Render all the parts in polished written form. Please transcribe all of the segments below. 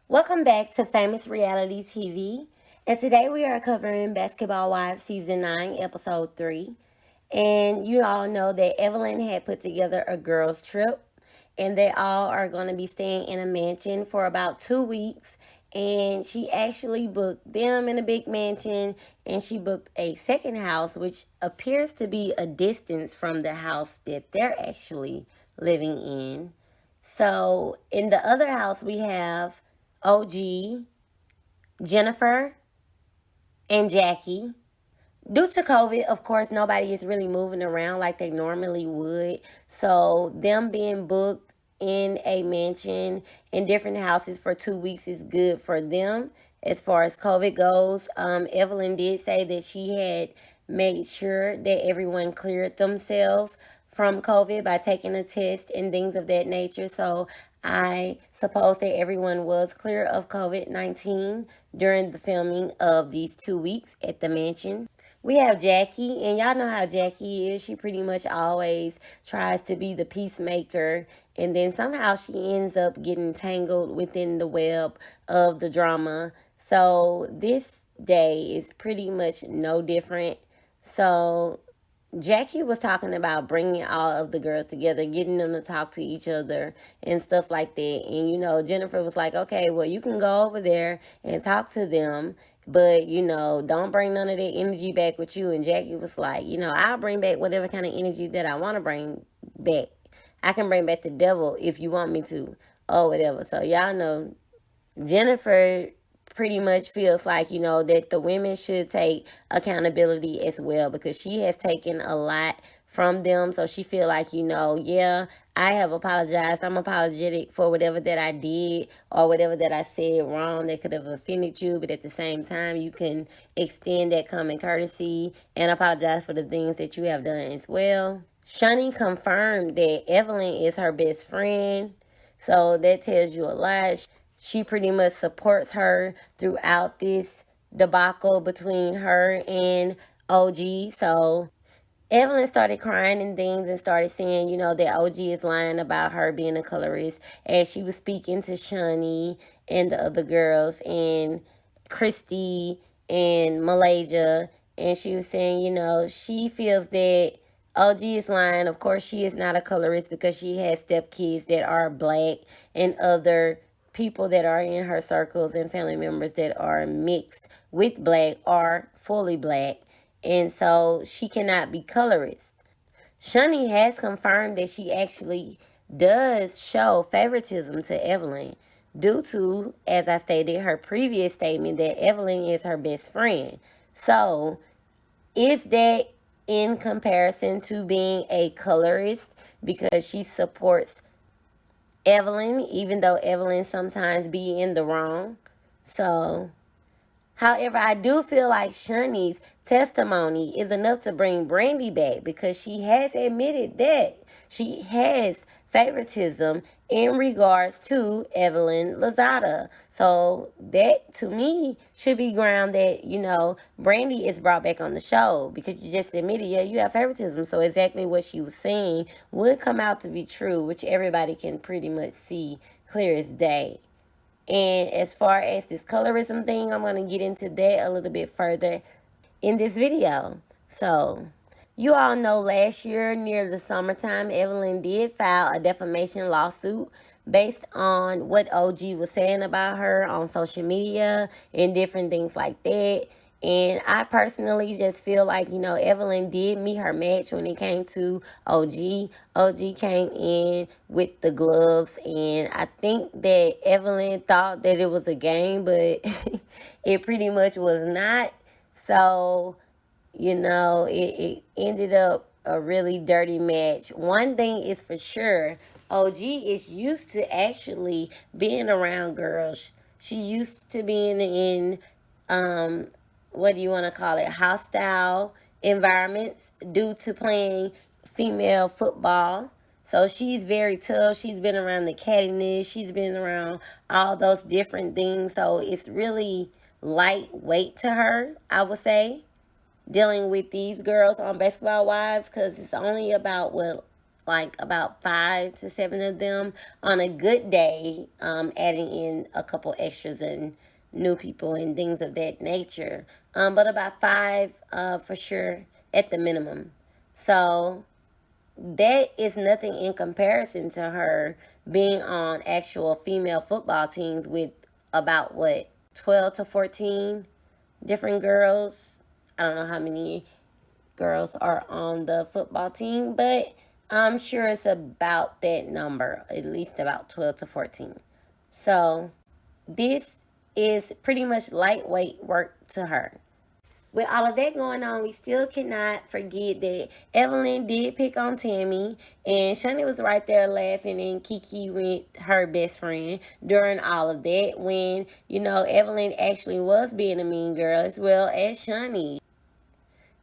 Welcome back to Famous Reality TV. And today we are covering Basketball Wives Season 9, Episode 3. And you all know that Evelyn had put together a girls' trip, and they all are going to be staying in a mansion for about 2 weeks. And she actually booked them in a big mansion, and she booked a second house, which appears to be a distance from the house that they're actually living in. So in the other house, we have OG, Jennifer, and Jackie. Due to COVID, of course, nobody is really moving around like they normally would. So them being booked in a mansion in different houses for 2 weeks is good for them as far as COVID goes. Evelyn did say that she had made sure that everyone cleared themselves from COVID by taking a test and things of that nature. So I suppose that everyone was clear of COVID-19 during the filming of these 2 weeks at the mansion. We have Jackie, and y'all know how Jackie is. She pretty much always tries to be the peacemaker, and then somehow she ends up getting tangled within the web of the drama. So this day is pretty much no different. So Jackie was talking about bringing all of the girls together, getting them to talk to each other and stuff like that. And, Jennifer was like, okay, well, you can go over there and talk to them, but, don't bring none of that energy back with you. And Jackie was like, I'll bring back whatever kind of energy that I want to bring back. I can bring back the devil if you want me to, or whatever. So y'all know Jennifer pretty much feels like, that the women should take accountability as well, because she has taken a lot from them. So she feel like, yeah, I have apologized. I'm apologetic for whatever that I did or whatever that I said wrong that could have offended you. But at the same time, you can extend that common courtesy and apologize for the things that you have done as well. Shaunie confirmed that Evelyn is her best friend. So that tells you a lot. She pretty much supports her throughout this debacle between her and OG. So Evelyn started crying and things and started saying, that OG is lying about her being a colorist. And she was speaking to Shaunie and the other girls and Christy and Malaysia. And she was saying, she feels that OG is lying. Of course, she is not a colorist because she has stepkids that are black and other people that are in her circles and family members that are mixed with black or fully black. And so she cannot be colorist. Shaunie has confirmed that she actually does show favoritism to Evelyn due to, as I stated, her previous statement that Evelyn is her best friend. So is that in comparison to being a colorist because she supports Evelyn, even though Evelyn sometimes be in the wrong? So, however, I do feel like Shaunie's testimony is enough to bring Brandy back because she has admitted that she has favoritism in regards to Evelyn Lozada. So that to me should be ground that, Brandy is brought back on the show because you just admitted, yeah, you have favoritism. So exactly what she was saying would come out to be true, which everybody can pretty much see clear as day. And as far as this colorism thing, I'm going to get into that a little bit further in this video. So, you all know last year near the summertime, Evelyn did file a defamation lawsuit based on what OG was saying about her on social media and different things like that. And I personally just feel like, Evelyn did meet her match when it came to OG. OG came in with the gloves, and I think that Evelyn thought that it was a game, but it pretty much was not. So, it ended up a really dirty match. One thing is for sure, OG is used to actually being around girls. She used to being in what do you want to call it, hostile environments due to playing female football. So she's very tough. She's been around the cattiness. She's been around all those different things. So it's really lightweight to her, I would say, dealing with these girls on Basketball Wives, because it's only about, like about 5 to 7 of them on a good day, adding in a couple extras and new people and things of that nature. But about five for sure at the minimum. So that is nothing in comparison to her being on actual female football teams with about what, 12 to 14 different girls. I don't know how many girls are on the football team, but I'm sure it's about that number, at least about 12 to 14. So this is pretty much lightweight work to her. With all of that going on, we still cannot forget that Evelyn did pick on Tammy, and Shaunie was right there laughing and Kiki with her best friend during all of that when, Evelyn actually was being a mean girl as well as Shaunie.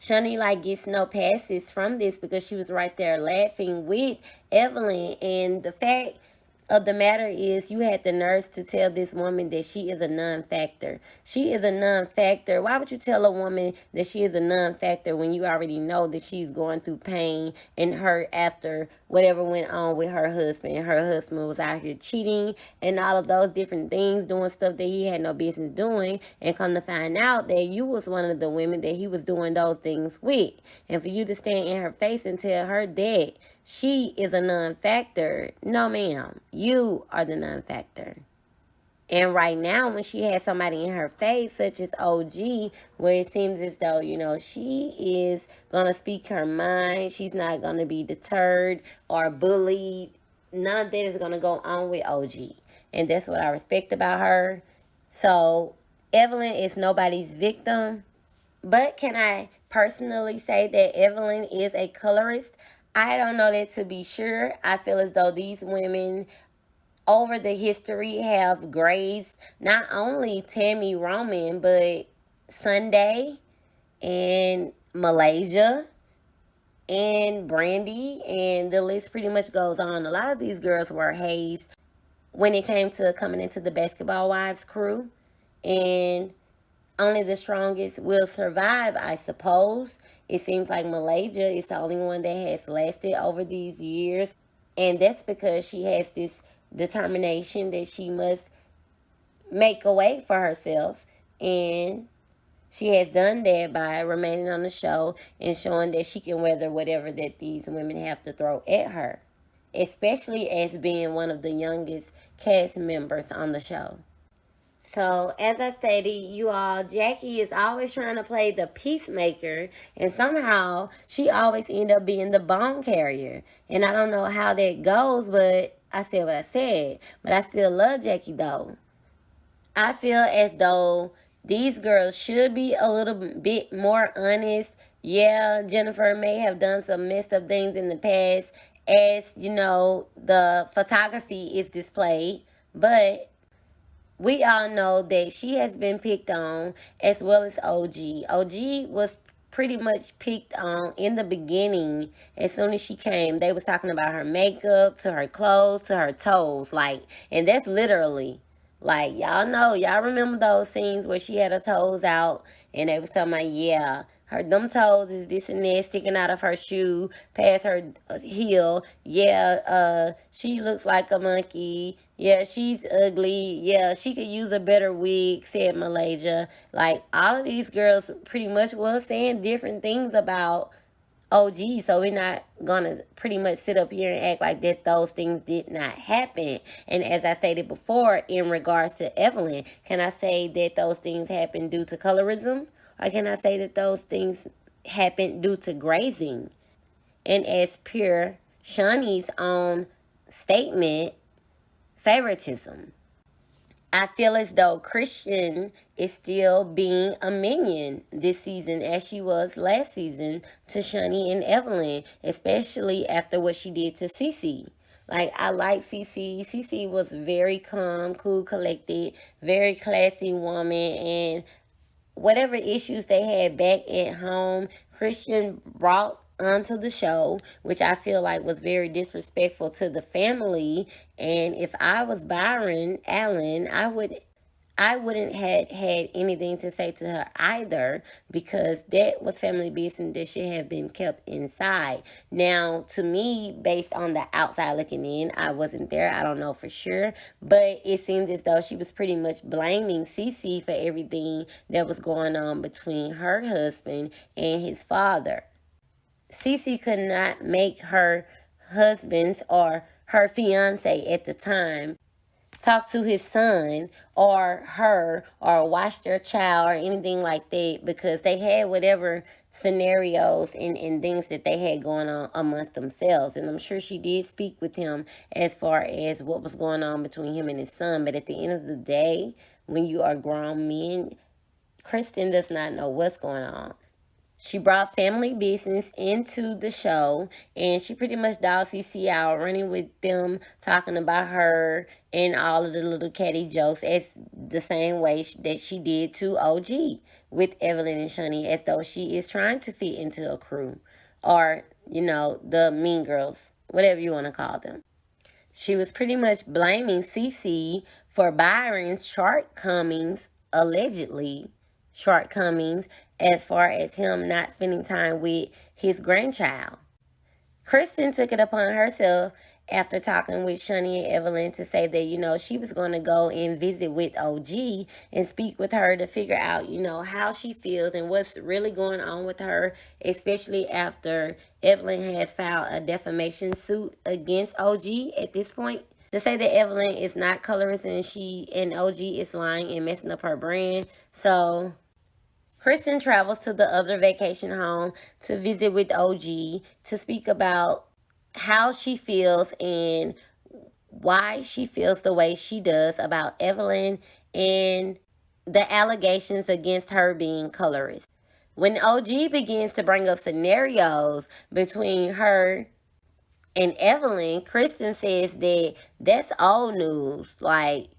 Shaunie gets no passes from this because she was right there laughing with Evelyn, and the fact of the matter is you had the nerve to tell this woman that she is a non-factor. She is a non-factor. Why would you tell a woman that she is a non-factor when you already know that she's going through pain and hurt after whatever went on with her husband? Her husband was out here cheating and all of those different things, doing stuff that he had no business doing, and come to find out that you was one of the women that he was doing those things with. And for you to stand in her face and tell her that she is a non-factor. No, ma'am. You are the non-factor. And right now, when she has somebody in her face, such as OG, where it seems as though, she is going to speak her mind. She's not going to be deterred or bullied. None of that is going to go on with OG. And that's what I respect about her. So, Evelyn is nobody's victim. But can I personally say that Evelyn is a colorist? I don't know that to be sure. I feel as though these women over the history have grazed not only Tammy Roman, but Sunday and Malaysia and Brandy, and the list pretty much goes on. A lot of these girls were hazed when it came to coming into the Basketball Wives crew, and only the strongest will survive, I suppose. It seems like Malaysia is the only one that has lasted over these years. And that's because she has this determination that she must make a way for herself. And she has done that by remaining on the show and showing that she can weather whatever that these women have to throw at her. Especially as being one of the youngest cast members on the show. So, as I stated, you all, Jackie is always trying to play the peacemaker, and somehow she always end up being the bone carrier. And I don't know how that goes, but I said what I said. But I still love Jackie, though. I feel as though these girls should be a little bit more honest. Yeah, Jennifer may have done some messed up things in the past, as, the photography is displayed, but we all know that she has been picked on, as well as OG. OG was pretty much picked on in the beginning. As soon as she came, they was talking about her makeup, to her clothes, to her toes. And that's literally, y'all remember those scenes where she had her toes out, and they was talking about, yeah, them toes is this and that sticking out of her shoe past her heel. Yeah, she looks like a monkey. Yeah, she's ugly. Yeah, she could use a better wig, said Malaysia. All of these girls pretty much was saying different things about OG, so we're not going to pretty much sit up here and act like that those things did not happen. And as I stated before, in regards to Evelyn, can I say that those things happened due to colorism? Or can I say that those things happened due to grazing? And as pure Shaunie's own statement, favoritism. I feel as though Kristen is still being a minion this season as she was last season to Shaunie and Evelyn, especially after what she did to Cece. I like Cece. Cece was very calm, cool, collected, very classy woman, and whatever issues they had back at home, Kristen brought onto the show, which I feel like was very disrespectful to the family. And if I was Byron Allen, I would I wouldn't had anything to say to her either, because that was family business that should have been kept inside. Now, to me, based on the outside looking in, I wasn't there. I don't know for sure, but it seemed as though she was pretty much blaming Cece for everything that was going on between her husband and his father. Cece could not make her husband's or her fiance at the time talk to his son or her or watch their child or anything like that, because they had whatever scenarios and things that they had going on amongst themselves. And I'm sure she did speak with him as far as what was going on between him and his son. But at the end of the day, when you are grown men, Kristen does not know what's going on. She brought family business into the show, and she pretty much dogged CC out, running with them, talking about her and all of the little catty jokes, as the same way that she did to OG with Evelyn and Shaunie, as though she is trying to fit into a crew, or, the mean girls, whatever you want to call them. She was pretty much blaming CC for Byron's shortcomings, allegedly shortcomings, as far as him not spending time with his grandchild. Kristen took it upon herself after talking with Shaunie and Evelyn to say that, she was going to go and visit with OG and speak with her to figure out, how she feels and what's really going on with her, especially after Evelyn has filed a defamation suit against OG at this point. To say that Evelyn is not colorist and she and OG is lying and messing up her brand. So Kristen travels to the other vacation home to visit with OG to speak about how she feels and why she feels the way she does about Evelyn and the allegations against her being colorist. When OG begins to bring up scenarios between her and Evelyn, Kristen says that that's old news. Like,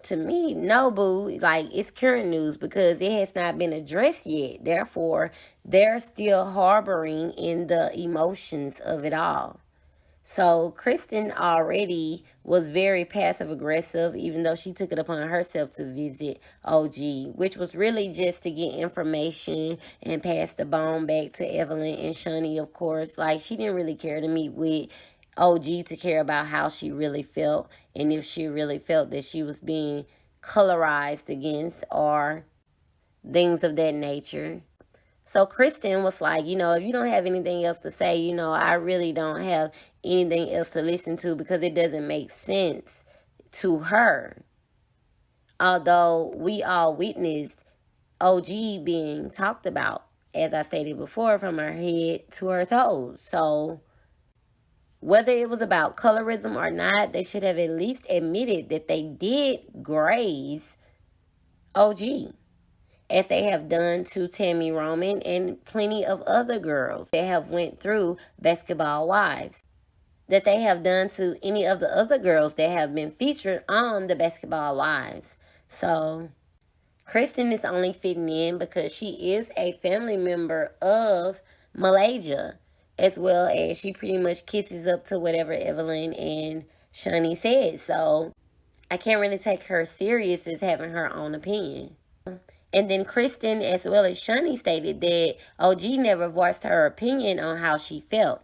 to me, no, boo. Like, it's current news because it has not been addressed yet. Therefore, they're still harboring in the emotions of it all. So Kristen already was very passive aggressive, even though she took it upon herself to visit OG, which was really just to get information and pass the bone back to Evelyn and Shaunie, of course. Like, she didn't really care to meet with OG to care about how she really felt and if she really felt that she was being colorized against or things of that nature. So Kristen was like, if you don't have anything else to say, I really don't have anything else to listen to because it doesn't make sense to her. Although we all witnessed OG being talked about, as I stated before, from her head to her toes. So whether it was about colorism or not, they should have at least admitted that they did graze OG, as they have done to Tammy Roman and plenty of other girls that have went through Basketball Wives, that they have done to any of the other girls that have been featured on the Basketball Wives. So Kristen is only fitting in because she is a family member of Malaysia, as well as she pretty much kisses up to whatever Evelyn and Shaunie said. So I can't really take her serious as having her own opinion. And then Kristen, as well as Shaunie, stated that OG never voiced her opinion on how she felt.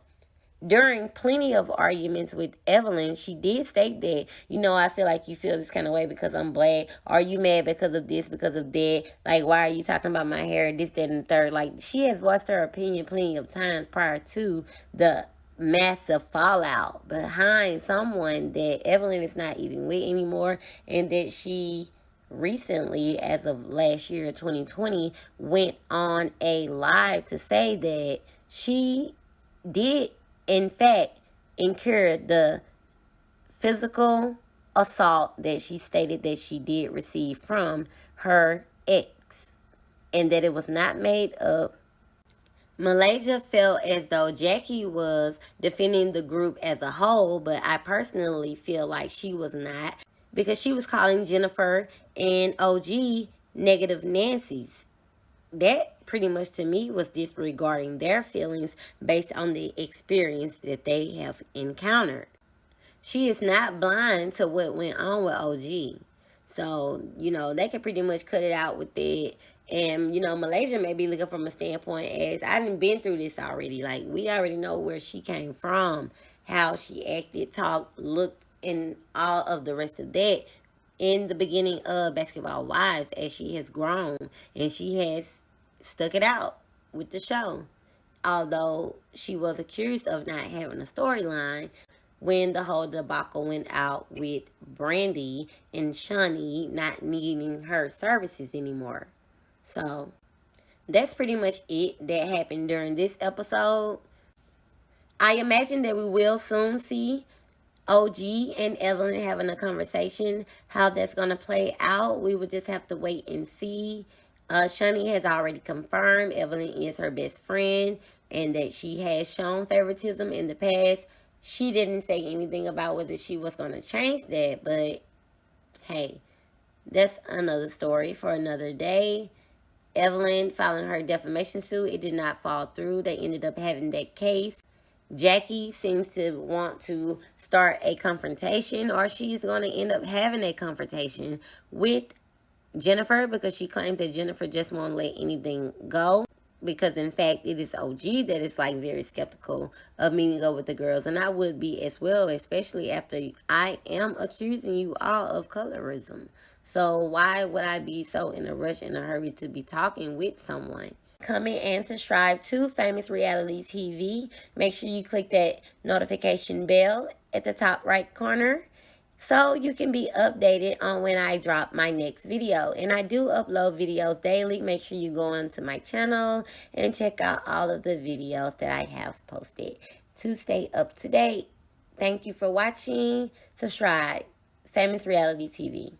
During plenty of arguments with Evelyn, she did state that, I feel like you feel this kind of way because I'm black. Are you mad because of this, because of that? Like, why are you talking about my hair, this, that, and the third? Like, she has voiced her opinion plenty of times prior to the massive fallout behind someone that Evelyn is not even with anymore, and that she recently, as of last year, 2020, went on a live to say that she did, in fact, incur the physical assault that she stated that she did receive from her ex, and that it was not made up. Malaysia felt as though Jackie was defending the group as a whole, but I personally feel like she was not, because she was calling Jennifer and OG negative Nancy's. That pretty much to me was disregarding their feelings based on the experience that they have encountered. She is not blind to what went on with OG. So, they can pretty much cut it out with it. And, Malaysia may be looking from a standpoint as, I done been through this already. Like, we already know where she came from, how she acted, talked, looked, and all of the rest of that in the beginning of Basketball Wives as she has grown. And she has stuck it out with the show. Although she was accused of not having a storyline, when the whole debacle went out with Brandy and Shaunie not needing her services anymore. So that's pretty much it that happened during this episode. I imagine that we will soon see OG and Evelyn having a conversation. How that's going to play out, we would just have to wait and see. Shaunie has already confirmed Evelyn is her best friend and that she has shown favoritism in the past. She didn't say anything about whether she was going to change that, but hey, that's another story for another day. Evelyn filing her defamation suit, it did not fall through. They ended up having that case. Jackie seems to want to start a confrontation, or she's going to end up having a confrontation with Jennifer, because she claims that Jennifer just won't let anything go. Because in fact, it is OG that is like very skeptical of meeting up with the girls. And I would be as well, especially after I am accusing you all of colorism. So why would I be so in a rush, in a hurry to be talking with someone? Comment and subscribe to Famous Reality TV. Make sure you click that notification bell at the top right corner, so you can be updated on when I drop my next video. And I do upload videos daily. Make sure you go onto my channel and check out all of the videos that I have posted to stay up to date. Thank you for watching. Subscribe. Famous Reality TV.